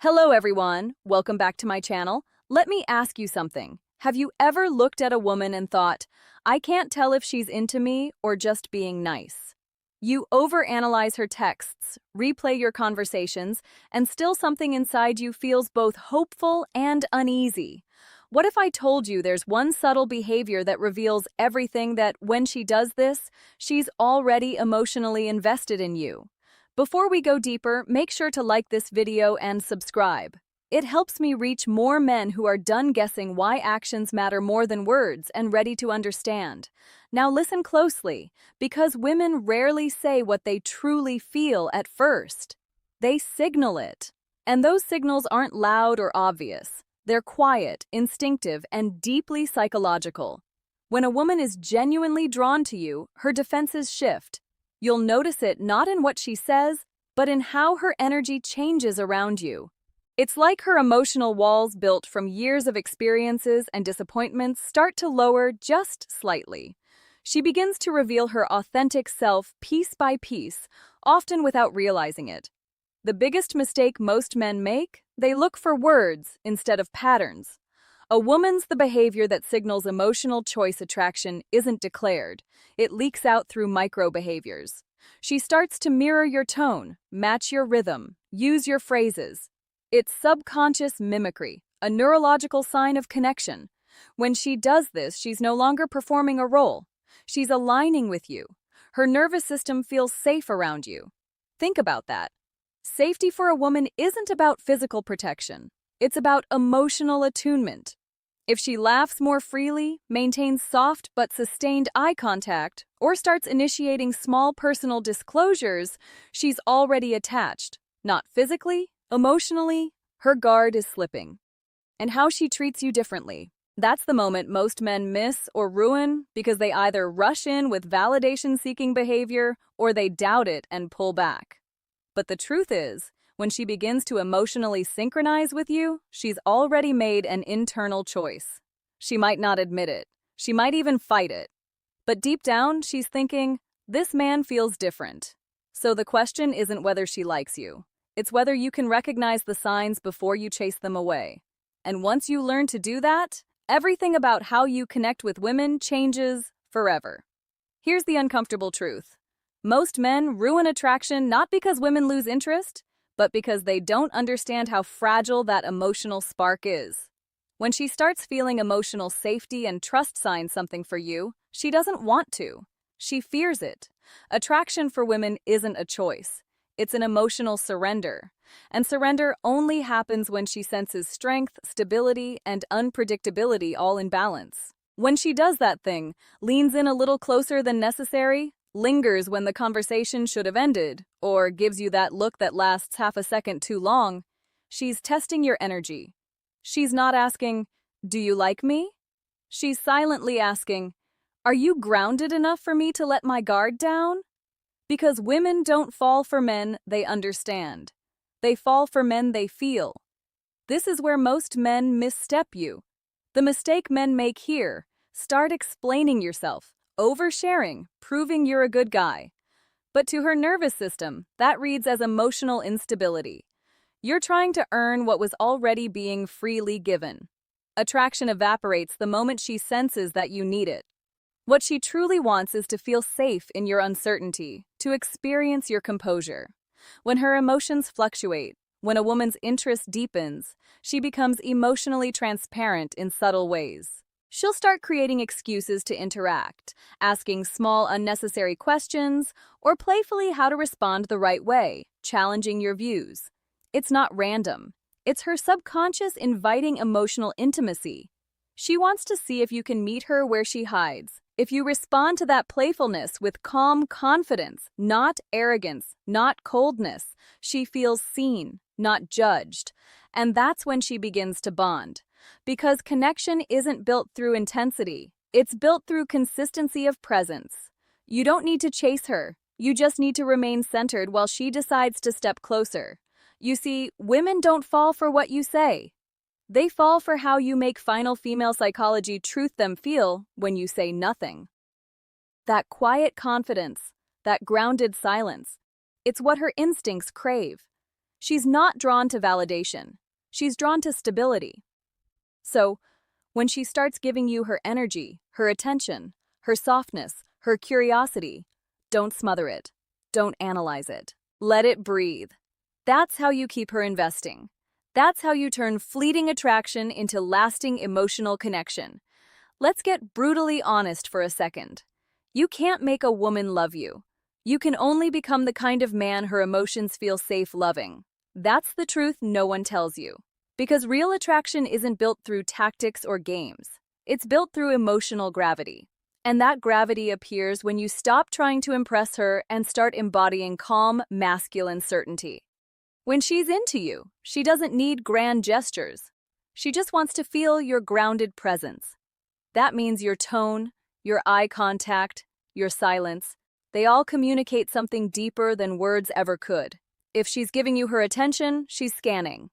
Hello everyone, welcome back to my channel. Let me ask you something. Have you ever looked at a woman and thought, I can't tell if she's into me or just being nice? You overanalyze her texts, replay your conversations, and still something inside you feels both hopeful and uneasy. What if I told you there's one subtle behavior that reveals everything, that when she does this, she's already emotionally invested in you? Before we go deeper, make sure to like this video and subscribe. It helps me reach more men who are done guessing why actions matter more than words and ready to understand. Now listen closely, because women rarely say what they truly feel at first. They signal it. And those signals aren't loud or obvious. They're quiet, instinctive, and deeply psychological. When a woman is genuinely drawn to you, her defenses shift. You'll notice it not in what she says, but in how her energy changes around you. It's like her emotional walls, built from years of experiences and disappointments, start to lower just slightly. She begins to reveal her authentic self piece by piece, often without realizing it. The biggest mistake most men make? They look for words instead of patterns. A woman's the behavior that signals emotional choice. Attraction isn't declared. It leaks out through micro-behaviors. She starts to mirror your tone, match your rhythm, use your phrases. It's subconscious mimicry, a neurological sign of connection. When she does this, she's no longer performing a role. She's aligning with you. Her nervous system feels safe around you. Think about that. Safety for a woman isn't about physical protection. It's about emotional attunement. If she laughs more freely, maintains soft but sustained eye contact, or starts initiating small personal disclosures, she's already attached. Not physically, emotionally, her guard is slipping. And how she treats you differently. That's the moment most men miss or ruin, because they either rush in with validation-seeking behavior or they doubt it and pull back. But the truth is, when she begins to emotionally synchronize with you, she's already made an internal choice. She might not admit it. She might even fight it. But deep down, she's thinking, this man feels different. So the question isn't whether she likes you. It's whether you can recognize the signs before you chase them away. And once you learn to do that, everything about how you connect with women changes forever. Here's the uncomfortable truth. Most men ruin attraction not because women lose interest, but because they don't understand how fragile that emotional spark is. When she starts feeling emotional safety and trust signs something for you, she doesn't want to. She fears it. Attraction for women isn't a choice. It's an emotional surrender. And surrender only happens when she senses strength, stability, and unpredictability all in balance. When she does that thing, leans in a little closer than necessary, lingers when the conversation should have ended, or gives you that look that lasts half a second too long, she's testing your energy. She's not asking, do you like me? She's silently asking, are you grounded enough for me to let my guard down? Because women don't fall for men they understand. They fall for men they feel. This is where most men misstep you. The mistake men make here: start explaining yourself, oversharing, proving you're a good guy. But to her nervous system, that reads as emotional instability. You're trying to earn what was already being freely given. Attraction evaporates the moment she senses that you need it. What she truly wants is to feel safe in your uncertainty, to experience your composure. When her emotions fluctuate, when a woman's interest deepens, she becomes emotionally transparent in subtle ways. She'll start creating excuses to interact, asking small, unnecessary questions, or playfully how to respond the right way, challenging your views. It's not random. It's her subconscious inviting emotional intimacy. She wants to see if you can meet her where she hides, if you respond to that playfulness with calm confidence, not arrogance, not coldness. She feels seen, not judged. And that's when she begins to bond. Because connection isn't built through intensity. It's built through consistency of presence. You don't need to chase her. You just need to remain centered while she decides to step closer. You see, women don't fall for what you say. They fall for how you make final female psychology truth them feel when you say nothing. That quiet confidence, that grounded silence, it's what her instincts crave. She's not drawn to validation. She's drawn to stability. So, when she starts giving you her energy, her attention, her softness, her curiosity, don't smother it. Don't analyze it. Let it breathe. That's how you keep her investing. That's how you turn fleeting attraction into lasting emotional connection. Let's get brutally honest for a second. You can't make a woman love you. You can only become the kind of man her emotions feel safe loving. That's the truth no one tells you. Because real attraction isn't built through tactics or games. It's built through emotional gravity. And that gravity appears when you stop trying to impress her and start embodying calm, masculine certainty. When she's into you, she doesn't need grand gestures. She just wants to feel your grounded presence. That means your tone, your eye contact, your silence, they all communicate something deeper than words ever could. If she's giving you her attention, she's scanning.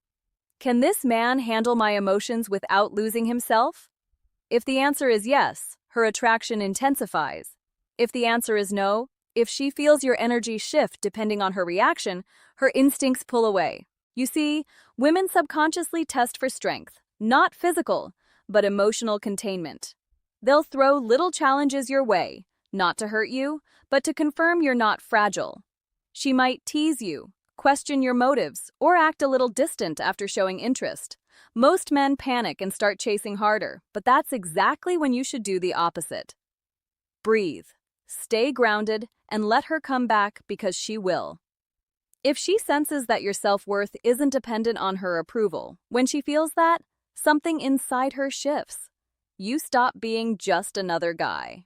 Can this man handle my emotions without losing himself? If the answer is yes, her attraction intensifies. If the answer is no, if she feels your energy shift depending on her reaction, her instincts pull away. You see, women subconsciously test for strength, not physical, but emotional containment. They'll throw little challenges your way, not to hurt you, but to confirm you're not fragile. She might tease you, question your motives, or act a little distant after showing interest. Most men panic and start chasing harder, but that's exactly when you should do the opposite. Breathe, stay grounded, and let her come back because she will. If she senses that your self-worth isn't dependent on her approval, when she feels that, something inside her shifts. You stop being just another guy.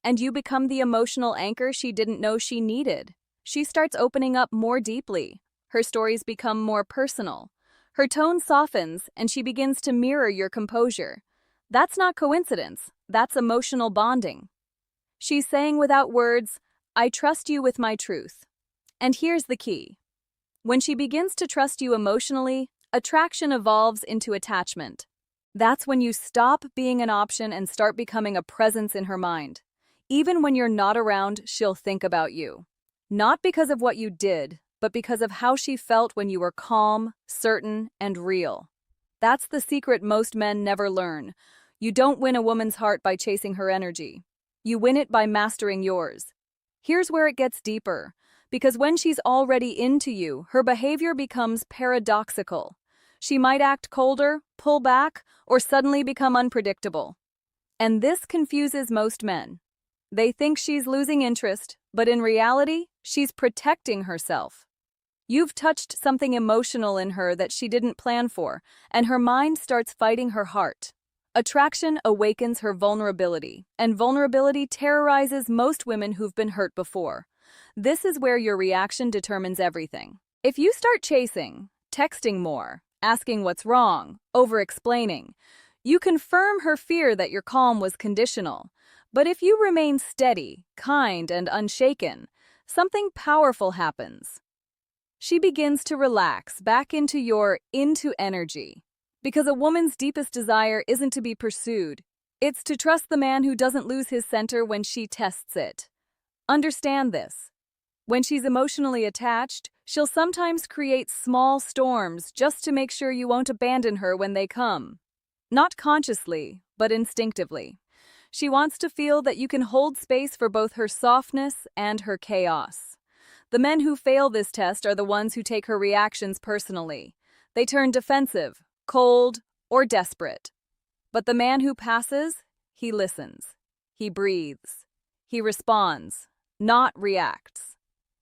And you become the emotional anchor she didn't know she needed. She starts opening up more deeply. Her stories become more personal. Her tone softens, and she begins to mirror your composure. That's not coincidence. That's emotional bonding. She's saying without words, I trust you with my truth. And here's the key. When she begins to trust you emotionally, attraction evolves into attachment. That's when you stop being an option and start becoming a presence in her mind. Even when you're not around, she'll think about you. Not because of what you did, but because of how she felt when you were calm, certain, and real. That's the secret most men never learn. You don't win a woman's heart by chasing her energy. You win it by mastering yours. Here's where it gets deeper. Because when she's already into you, her behavior becomes paradoxical. She might act colder, pull back, or suddenly become unpredictable. And this confuses most men. They think she's losing interest, but in reality, she's protecting herself. You've touched something emotional in her that she didn't plan for, and her mind starts fighting her heart. Attraction awakens her vulnerability, and vulnerability terrorizes most women who've been hurt before. This is where your reaction determines everything. If you start chasing, texting more, asking what's wrong, over-explaining, you confirm her fear that your calm was conditional. But if you remain steady, kind, and unshaken, something powerful happens. She begins to relax back into your energy. Because a woman's deepest desire isn't to be pursued. It's to trust the man who doesn't lose his center when she tests it. Understand this. When she's emotionally attached, she'll sometimes create small storms just to make sure you won't abandon her when they come. Not consciously, but instinctively. She wants to feel that you can hold space for both her softness and her chaos. The men who fail this test are the ones who take her reactions personally. They turn defensive, cold, or desperate. But the man who passes, he listens. He breathes. He responds, not reacts.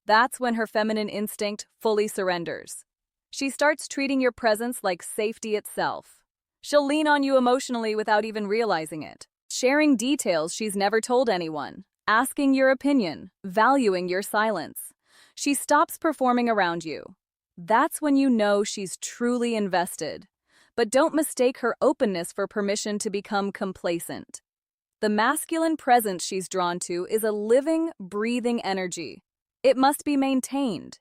That's when her feminine instinct fully surrenders. She starts treating your presence like safety itself. She'll lean on you emotionally without even realizing it. Sharing details she's never told anyone, asking your opinion, valuing your silence. She stops performing around you. That's when you know she's truly invested. But don't mistake her openness for permission to become complacent. The masculine presence she's drawn to is a living, breathing energy. It must be maintained.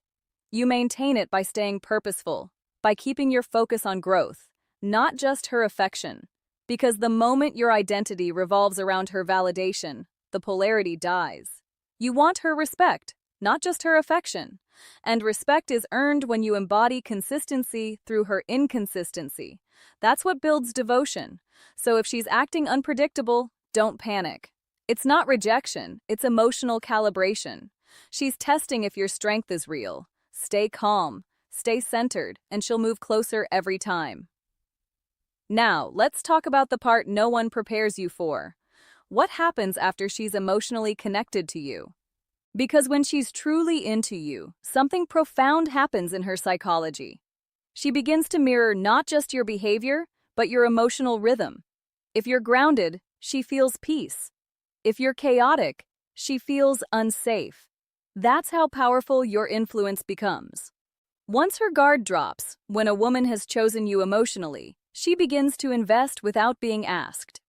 You maintain it by staying purposeful, by keeping your focus on growth, not just her affection. Because the moment your identity revolves around her validation, the polarity dies. You want her respect, not just her affection. And respect is earned when you embody consistency through her inconsistency. That's what builds devotion. So if she's acting unpredictable, don't panic. It's not rejection, it's emotional calibration. She's testing if your strength is real. Stay calm, stay centered, and she'll move closer every time. Now, let's talk about the part no one prepares you for. What happens after she's emotionally connected to you? Because when she's truly into you, something profound happens in her psychology. She begins to mirror not just your behavior, but your emotional rhythm. If you're grounded, she feels peace. If you're chaotic, she feels unsafe. That's how powerful your influence becomes. Once her guard drops, when a woman has chosen you emotionally, she begins to invest without being asked.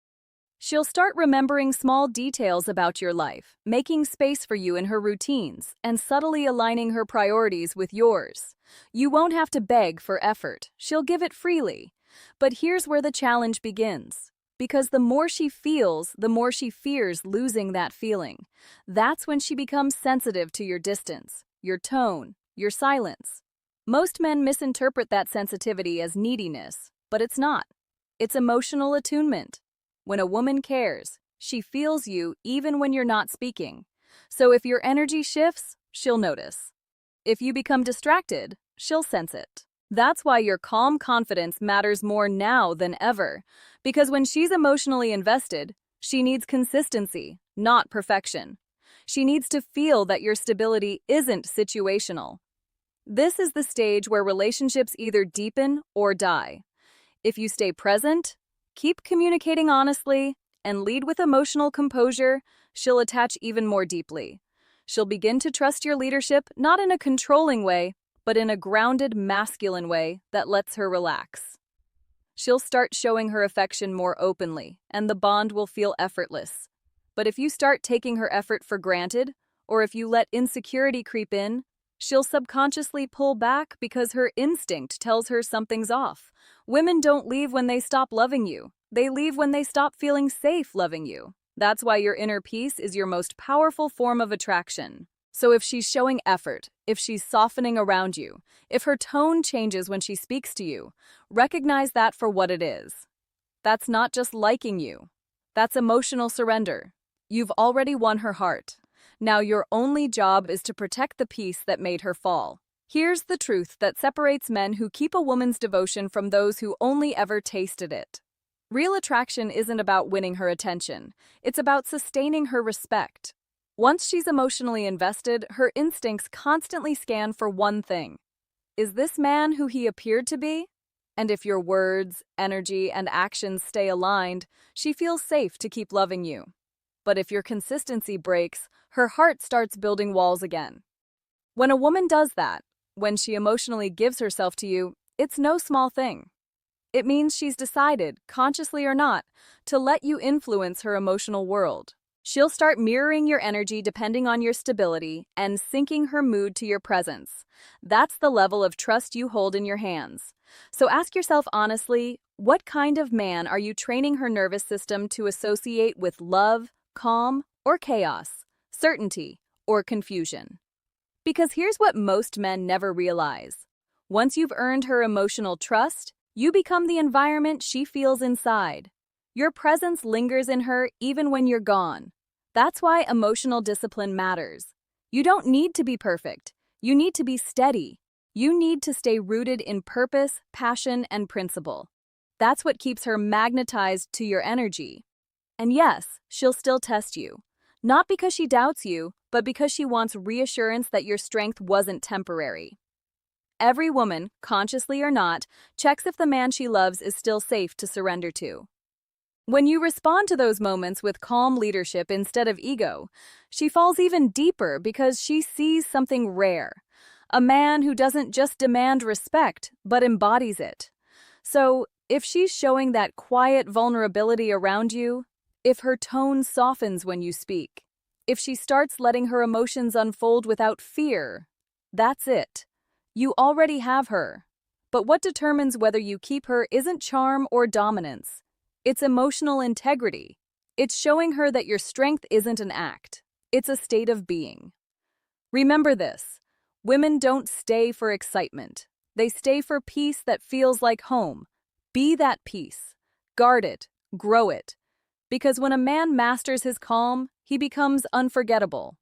She'll start remembering small details about your life, making space for you in her routines, and subtly aligning her priorities with yours. You won't have to beg for effort. She'll give it freely. But here's where the challenge begins. Because the more she feels, the more she fears losing that feeling. That's when she becomes sensitive to your distance, your tone, your silence. Most men misinterpret that sensitivity as neediness, but it's not. It's emotional attunement. When a woman cares, she feels you even when you're not speaking. So if your energy shifts, she'll notice. If you become distracted, she'll sense it. That's why your calm confidence matters more now than ever. Because when she's emotionally invested, she needs consistency, not perfection. She needs to feel that your stability isn't situational. This is the stage where relationships either deepen or die. If you stay present, keep communicating honestly, and lead with emotional composure, she'll attach even more deeply. She'll begin to trust your leadership not in a controlling way, but in a grounded, masculine way that lets her relax. She'll start showing her affection more openly, and the bond will feel effortless. But if you start taking her effort for granted, or if you let insecurity creep in, she'll subconsciously pull back because her instinct tells her something's off. Women don't leave when they stop loving you. They leave when they stop feeling safe loving you. That's why your inner peace is your most powerful form of attraction. So if she's showing effort, if she's softening around you, if her tone changes when she speaks to you, recognize that for what it is. That's not just liking you. That's emotional surrender. You've already won her heart. Now your only job is to protect the peace that made her fall. Here's the truth that separates men who keep a woman's devotion from those who only ever tasted it. Real attraction isn't about winning her attention. It's about sustaining her respect. Once she's emotionally invested, her instincts constantly scan for one thing. Is this man who he appeared to be? And if your words, energy, and actions stay aligned, she feels safe to keep loving you. But if your consistency breaks, her heart starts building walls again. When a woman does that, when she emotionally gives herself to you, it's no small thing. It means she's decided, consciously or not, to let you influence her emotional world. She'll start mirroring your energy depending on your stability and syncing her mood to your presence. That's the level of trust you hold in your hands. So ask yourself honestly, what kind of man are you training her nervous system to associate with love, calm, or chaos, certainty, or confusion? Because here's what most men never realize. Once you've earned her emotional trust, you become the environment she feels inside. Your presence lingers in her even when you're gone. That's why emotional discipline matters. You don't need to be perfect. You need to be steady. You need to stay rooted in purpose, passion, and principle. That's what keeps her magnetized to your energy. And yes, she'll still test you. Not because she doubts you, but because she wants reassurance that your strength wasn't temporary. Every woman, consciously or not, checks if the man she loves is still safe to surrender to. When you respond to those moments with calm leadership instead of ego, she falls even deeper because she sees something rare. A man who doesn't just demand respect, but embodies it. So, if she's showing that quiet vulnerability around you, if her tone softens when you speak, if she starts letting her emotions unfold without fear, that's it. You already have her. But what determines whether you keep her isn't charm or dominance. It's emotional integrity. It's showing her that your strength isn't an act. It's a state of being. Remember this. Women don't stay for excitement. They stay for peace that feels like home. Be that peace. Guard it. Grow it. Because when a man masters his calm, he becomes unforgettable.